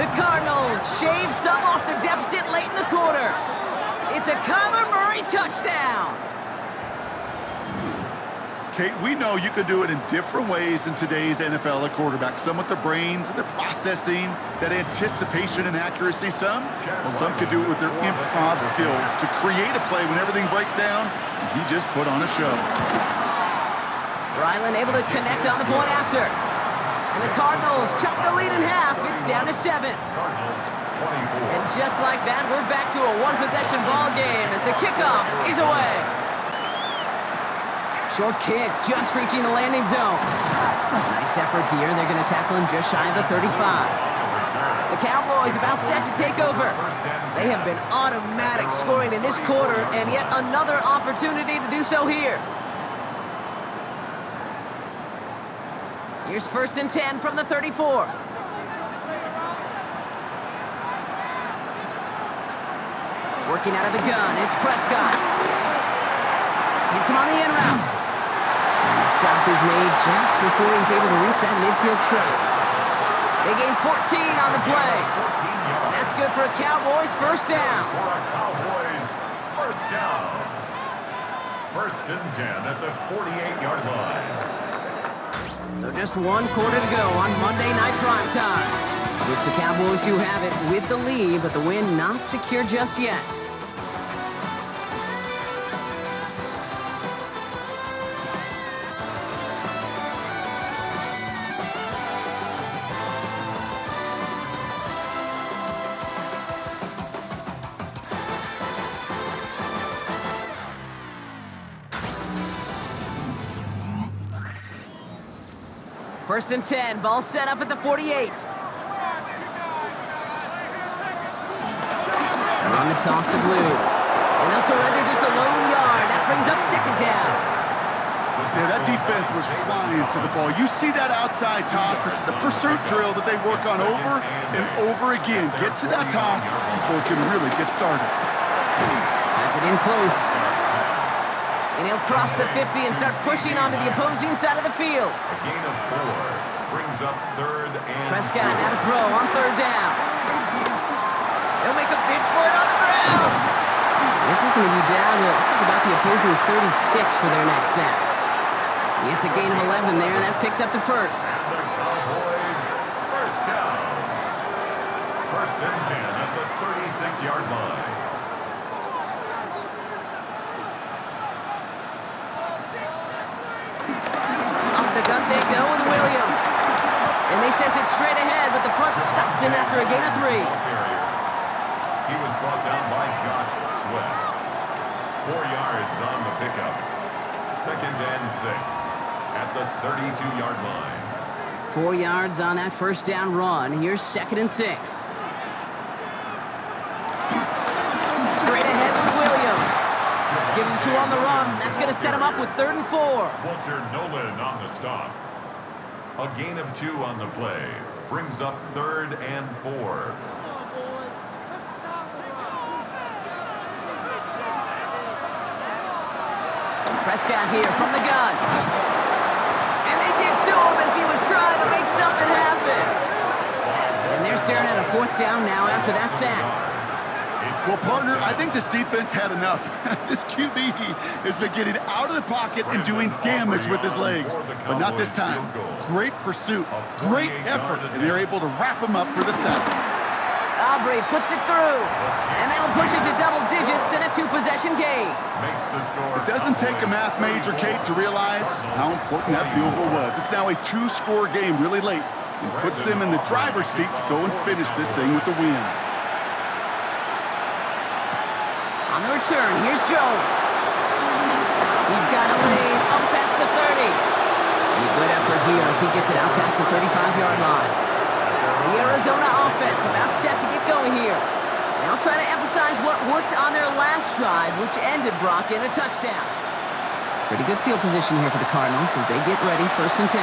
The Cardinals shave some off the deficit late in the quarter. It's a Kyler Murray touchdown. Kate, we know you can do it in different ways in today's NFL at quarterback. Some with their brains and their processing, that anticipation and accuracy. Some could do it with their improv skills to create a play when everything breaks down. And he just put on a show. Ryland able to connect on the point after. And the Cardinals chop the lead in half. It's down to 7. And just like that, we're back to a one-possession ball game as the kickoff is away. Short kick, just reaching the landing zone. Nice effort here, and they're going to tackle him just shy of the 35. The Cowboys about set to take over. They have been automatic scoring in this quarter, and yet another opportunity to do so here. Here's 1st and 10 from the 34. Working out of the gun, it's Prescott. Hits him on the in route. And the stop is made just before he's able to reach that midfield strike. They gain 14 on the play. And that's good for a Cowboys first down. For a Cowboys first down. 1st and 10 at the 48-yard line. So just 1 quarter to go on Monday Night Primetime. It's the Cowboys who have it with the lead, but the win not secure just yet. First and 10, ball set up at the 48. They're on the toss to Blue. And they'll surrender just a lone yard. That brings up second down. Yeah, that defense was flying to the ball. You see that outside toss. This is a pursuit drill that they work on over and over again. Get to that toss before it can really get started. Has it in close. And he'll cross the 50 and start pushing onto the opposing side of the field. A gain of 4 brings up third and Prescott now to throw on third down. They'll make a bid for it on the ground. This is going to be down to, looks like about the opposing 36 for their next snap. It's a gain of 11 there, and that picks up the first. the Cowboys first down. First and 10 at the 36-yard line. Off the gun they go with Williams. And they sent it straight ahead, but the front stops him after a gain of 3. He was brought down by Josh Sweat. 4 yards on the pickup. Second and 6 at the 32-yard line. 4 yards on that first down run. Here's second and 6. Straight ahead with Williams. Give him 2 on the run. That's going to set him up with third and 4. Walter Nolan on the stop. A gain of 2 on the play. Brings up third and 4. Prescott here from the gun. And they get to him as he was trying to make something happen. And they're staring at a fourth down now after that sack. Well, partner, I think this defense had enough. This QB has been getting out of the pocket and doing damage with his legs. But not this time. Great pursuit, great effort, and they're able to wrap him up for the sack. Aubrey puts it through. And that'll push it to double digits in a 2-possession game. Makes the score. It doesn't take a math major, Kate, to realize how important that field goal was. It's now a 2-score game really late and puts them in the driver's seat to go and finish this thing with the win. On the return, here's Jones. He's got a lane up past the 30. And a good effort here as he gets it out past the 35-yard line. The Arizona offense about set to get going here. Now trying to emphasize what worked on their last drive, which ended, Brock, in a touchdown. Pretty good field position here for the Cardinals as they get ready, first and 10.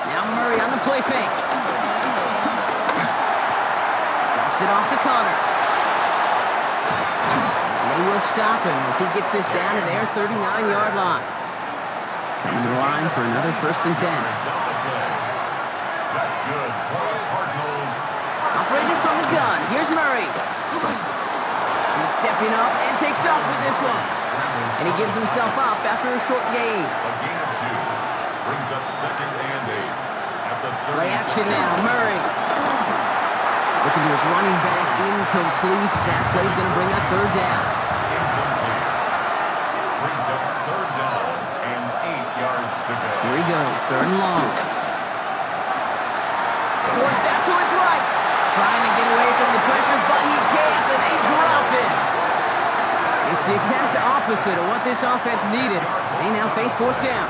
Now Murray on the play fake. Dumps it off to Connor. And they will stop him as he gets this down to their 39-yard line. Coming to the line for another first and 10. That's good for the Cardinals. Operated from the gun. Here's Murray. He's stepping up and takes off with this one. And he gives himself up after a short gain. A gain of 2 brings up second and 8 at the 36. Play action now. Murray. Looking to his running back. Incomplete. That play's going to bring up third down. Incomplete. Brings up third down and 8 yards to go. Here he goes. Third and long. Forced out to his right. Trying to get away from the pressure, but he can't, and they drop it. It's the exact opposite of what this offense needed. They now face fourth down.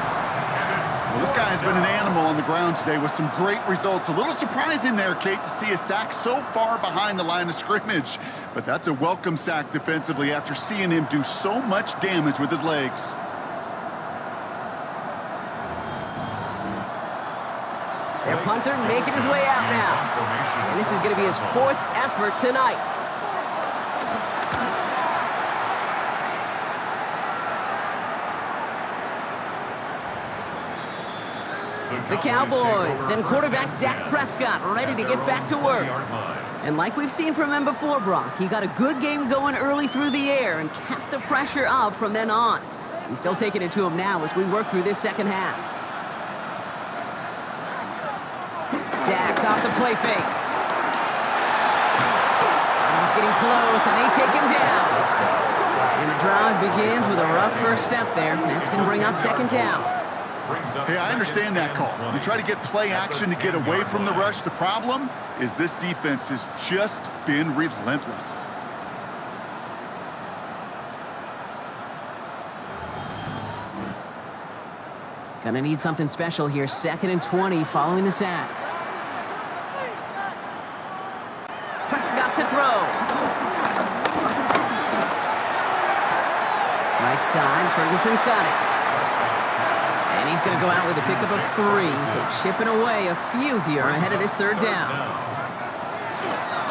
Well, this guy has been an animal on the ground today with some great results. A little surprising there, Kate, to see a sack so far behind the line of scrimmage. But that's a welcome sack defensively after seeing him do so much damage with his legs. Their punter making his way out now. And this is going to be his 4th effort tonight. The Cowboys and quarterback Dak Prescott ready to get back to work. And like we've seen from him before, Brock, he got a good game going early through the air and kept the pressure up from then on. He's still taking it to him now as we work through this second half. Dak off the play fake. He's getting close, and they take him down. And the drive begins with a rough first step there. That's going to bring up second down. Hey, I understand that call. You try to get play action to get away from the rush. The problem is this defense has just been relentless. Gonna need something special here. 2nd and 20 following the sack. Prescott to throw. Right side, Ferguson's got it. And he's going to go out with a pickup of 3, so chipping away a few here ahead of this 3rd down.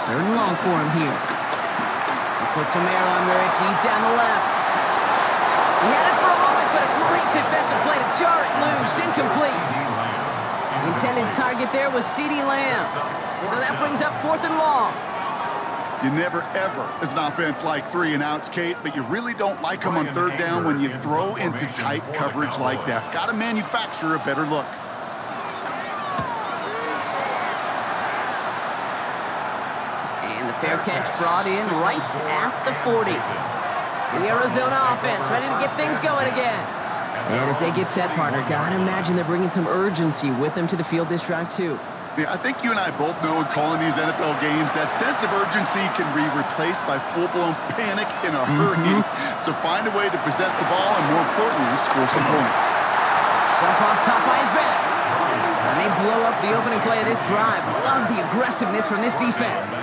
3rd and long for him here. He puts some air under it deep down the left. He had it for a moment, but a great defensive play to jar it loose. Incomplete. The intended target there was CeeDee Lamb. So that brings up 4th and long. You never, ever, as an offense, like 3 and outs, Kate, but you really don't like them on 3rd down when you throw into tight coverage like that. Got to manufacture a better look. And the fair catch brought in right at the 40. The Arizona offense ready to get things going again. And as they get set, partner, gotta imagine they're bringing some urgency with them to the field this drive, too. Yeah, I think you and I both know in calling these NFL games that sense of urgency can be replaced by full-blown panic in a hurry. So find a way to possess the ball and, more importantly, score some points. Dump off caught by his back. And they blow up the opening play of this drive. Love the aggressiveness from this defense.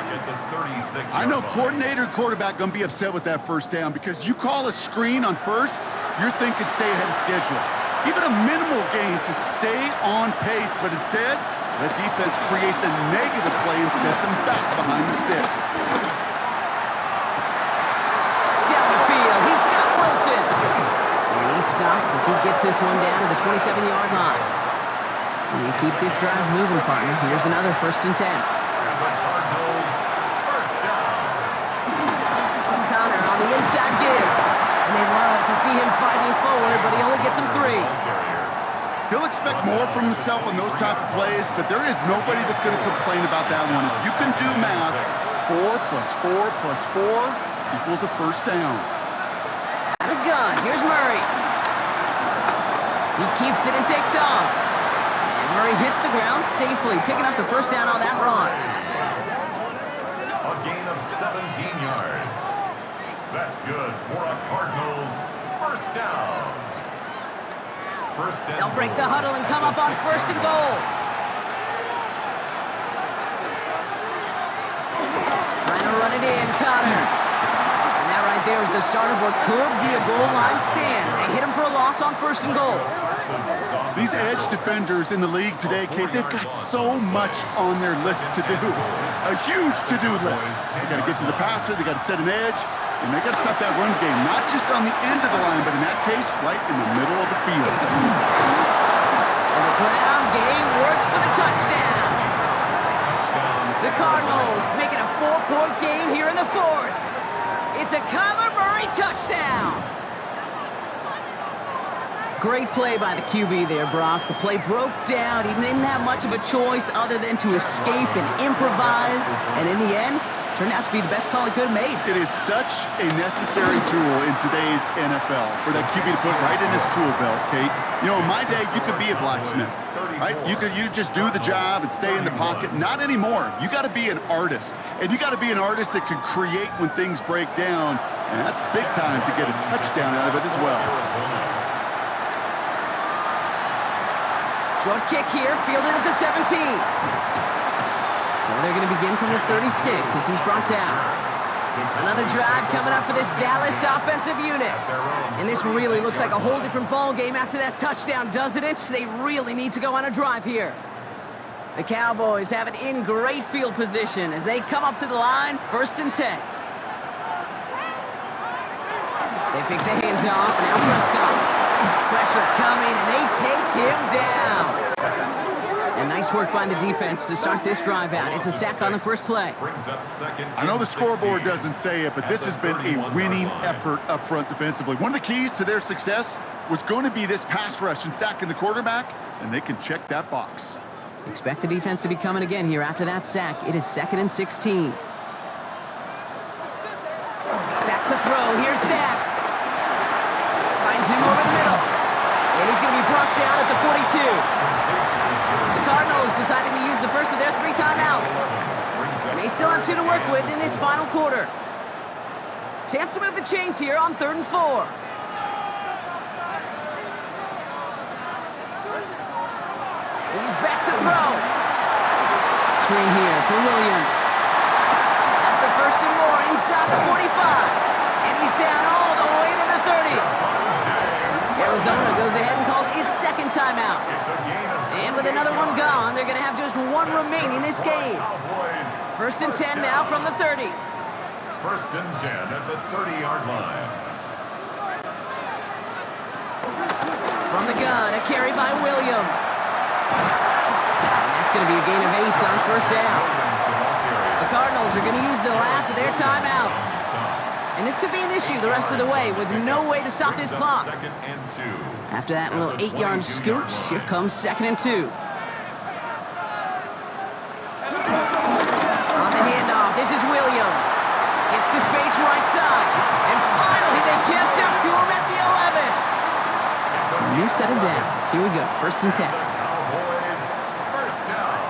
I know coordinator and quarterback going to be upset with that 1st down because you call a screen on 1st, you're thinking stay ahead of schedule. Even a minimal gain to stay on pace, but instead, that defense creates a negative play and sets him back behind the sticks. Down the field, he's got Wilson. And he's stopped as he gets this one down to the 27-yard line. You keep this drive moving, partner. Here's another 1st and 10. Connor on the inside give. And they love to see him fighting forward, but he only gets him 3. He'll expect more from himself on those type of plays, but there is nobody that's going to complain about that one. If you can do math, 4 plus 4 plus 4 equals a 1st down. Out of gun, here's Murray. He keeps it and takes off. And Murray hits the ground safely, picking up the 1st down on that run. A gain of 17 yards. That's good for a Cardinals 1st down. They'll break the huddle and come up on 1st and goal. Trying to run it in, Connor. And that right there is the start of what could be a goal line stand. They hit him for a loss on 1st and goal. These edge defenders in the league today, Kate, they've got so much on their list to do. A huge to-do list. They got to get to the passer, they got to set an edge, and they got to stop that run game, not just on the end of the line, but in that case, right in the middle of the field. And the ground game works for the touchdown. The Cardinals making a 4-point game here in the 4th. It's a Kyler Murray touchdown. Great play by the QB there, Brock. The play broke down. He didn't have much of a choice other than to escape and improvise. And in the end, turned out to be the best call he could have made. It is such a necessary tool in today's NFL for that QB to put right in his tool belt, Kate. You know, in my day, you could be a blacksmith, right? You just do the job and stay in the pocket. Not anymore. You got to be an artist, and you got to be an artist that can create when things break down, and that's big time to get a touchdown out of it as well. Short kick here, fielded at the 17. So they're going to begin from the 36 as he's brought down. Another drive coming up for this Dallas offensive unit. And this really looks like a whole different ball game after that touchdown, doesn't it? They really need to go on a drive here. The Cowboys have it in great field position as they come up to the line, 1st and 10. They pick the hands off, now Prescott. Pressure coming, and they take him down. And nice work by the defense to start this drive out. It's a sack on the 1st play. I know the scoreboard doesn't say it, but this has been a winning effort up front defensively. One of the keys to their success was going to be this pass rush and sacking the quarterback, and they can check that box. Expect the defense to be coming again here after that sack. It is 2nd and 16. Back to throw. Here's Dak. Finds him over the middle. And he's going to be brought down at the 42. The Cardinals deciding to use the first of their 3 timeouts. And they still have 2 to work with in this final quarter. Chance to move the chains here on 3rd and 4. He's back to throw. Screen here for Williams. That's the first and more inside the 45. And he's down all the way to the 30. Arizona goes ahead and calls its second timeout. And with another one gone, they're going to have just one remaining this game. First and 10 now from the 30. First and 10 at the 30-yard line. From the gun, a carry by Williams. And that's going to be a gain of 8 on first down. The Cardinals are going to use the last of their timeouts. And this could be an issue the rest of the way with no way to stop this clock. After that little 8-yard scoot, here comes second and 2. On the handoff, this is Williams. Gets to space right side. And finally they catch up to him at the 11. So a new set of downs. Here we go, first and 10. Cowboys, first down.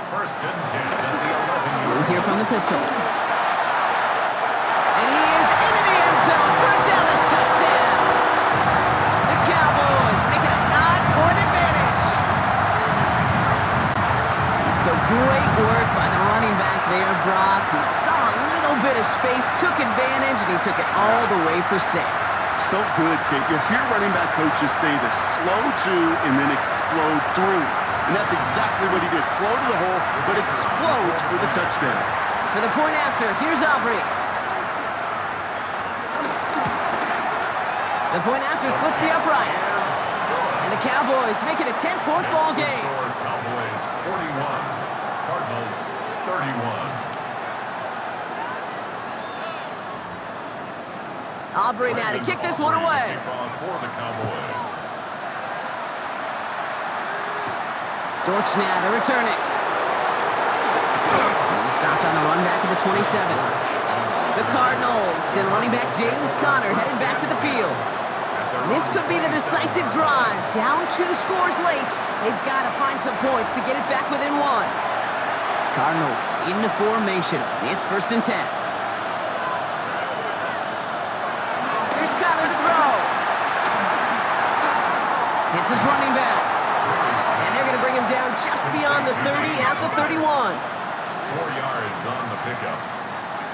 First and 10 at the 11. We'll hear from the pistol. And he is into the end zone for a Dallas touchdown. The Cowboys making a 9-point advantage. So great work by the running back there, Brock. He saw a little bit of space, took advantage, and he took it all the way for 6. So good, Kate. You'll hear running back coaches say this: slow to and then explode through. And that's exactly what he did. Slow to the hole, but explodes for the touchdown. For the point after, here's Aubrey. The point after splits the uprights. And the Cowboys make it a 10-point ball game. Cowboys 41, Cardinals 31. Aubrey now to kick this one away. For the Cowboys. Dortch now to return it. He stopped on the run back at the 27. The Cardinals and running back James Conner headed back to the field. This could be the decisive drive. Down 2 scores late. They've got to find some points to get it back within 1. Cardinals into formation. It's first and 10. Here's Conner to throw. It's his running back. And they're going to bring him down just beyond the 30 at the 31. 4 yards on the pickup.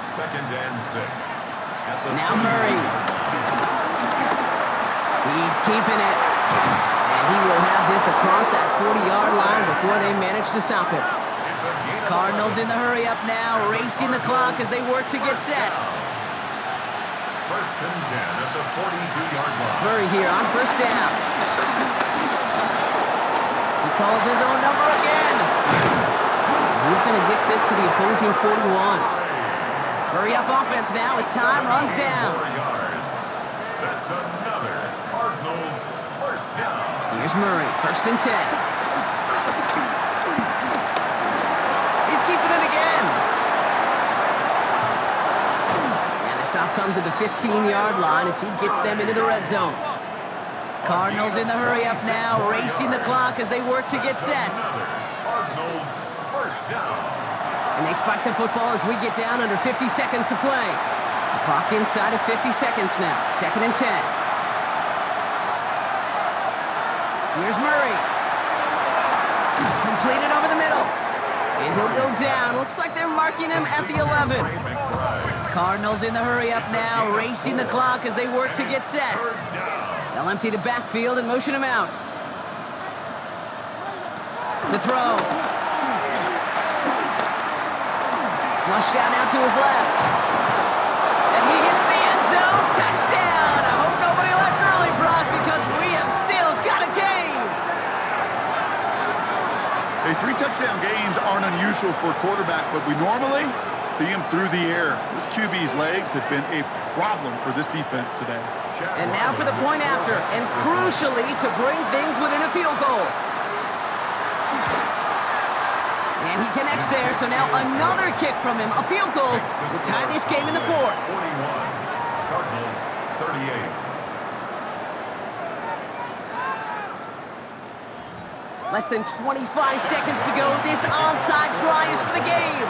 Second and 6. Now Murray. He's keeping it. And he will have this across that 40-yard line before they manage to stop it. Cardinals in the hurry up now, racing the clock as they work to get set. First and 10 at the 42-yard line. Murray here on first down. He calls his own number again. He's going to get this to the opposing 41. Hurry up offense now as time runs down. 4 yards. That's another Cardinals first down. Here's Murray, first and 10. He's keeping it again. And the stop comes at the 15-yard line as he gets them into the red zone. Cardinals in the hurry up now, racing the clock as they work to get set. Cardinals first down. And they spike the football as we get down under 50 seconds to play. The clock inside of 50 seconds now. Second and 10. Here's Murray. Completed over the middle. And he'll go down. Looks like they're marking him at the 11. Cardinals in the hurry up now, racing the clock as they work to get set. They'll empty the backfield and motion him out. To throw. Flush down now to his left. And he hits the end zone. Touchdown! I hope nobody left early, Brock, because we have still got a game. Hey, 3 touchdown games aren't unusual for a quarterback, but we normally see him through the air. This QB's legs have been a problem for this defense today. And now for the point after, and crucially to bring things within a field goal. And he connects there, so now another kick from him, a field goal, to tie this game in the 4th. 41, Cardinals 38. Less than 25 seconds to go. This onside try is for the game.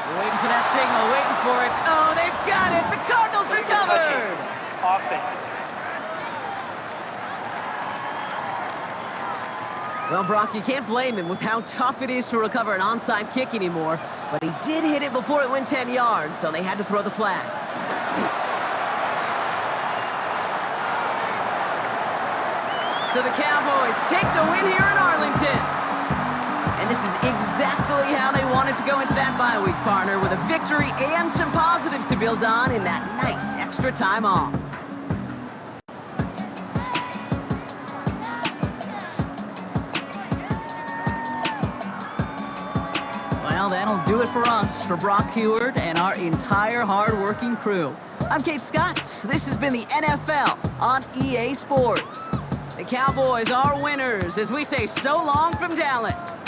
We're waiting for that signal, waiting for it. Oh, they've got it. The Cardinals recovered. Offense. Well, Brock, you can't blame him with how tough it is to recover an onside kick anymore, but he did hit it before it went 10 yards, so they had to throw the flag. So the Cowboys take the win here in Arlington. And this is exactly how they wanted to go into that bye week, partner, with a victory and some positives to build on in that nice extra time off. Well, that'll do it for us, for Brock Heward and our entire hard-working crew. I'm Kate Scott. This has been the NFL on EA Sports. The Cowboys are winners as we say so long from Dallas.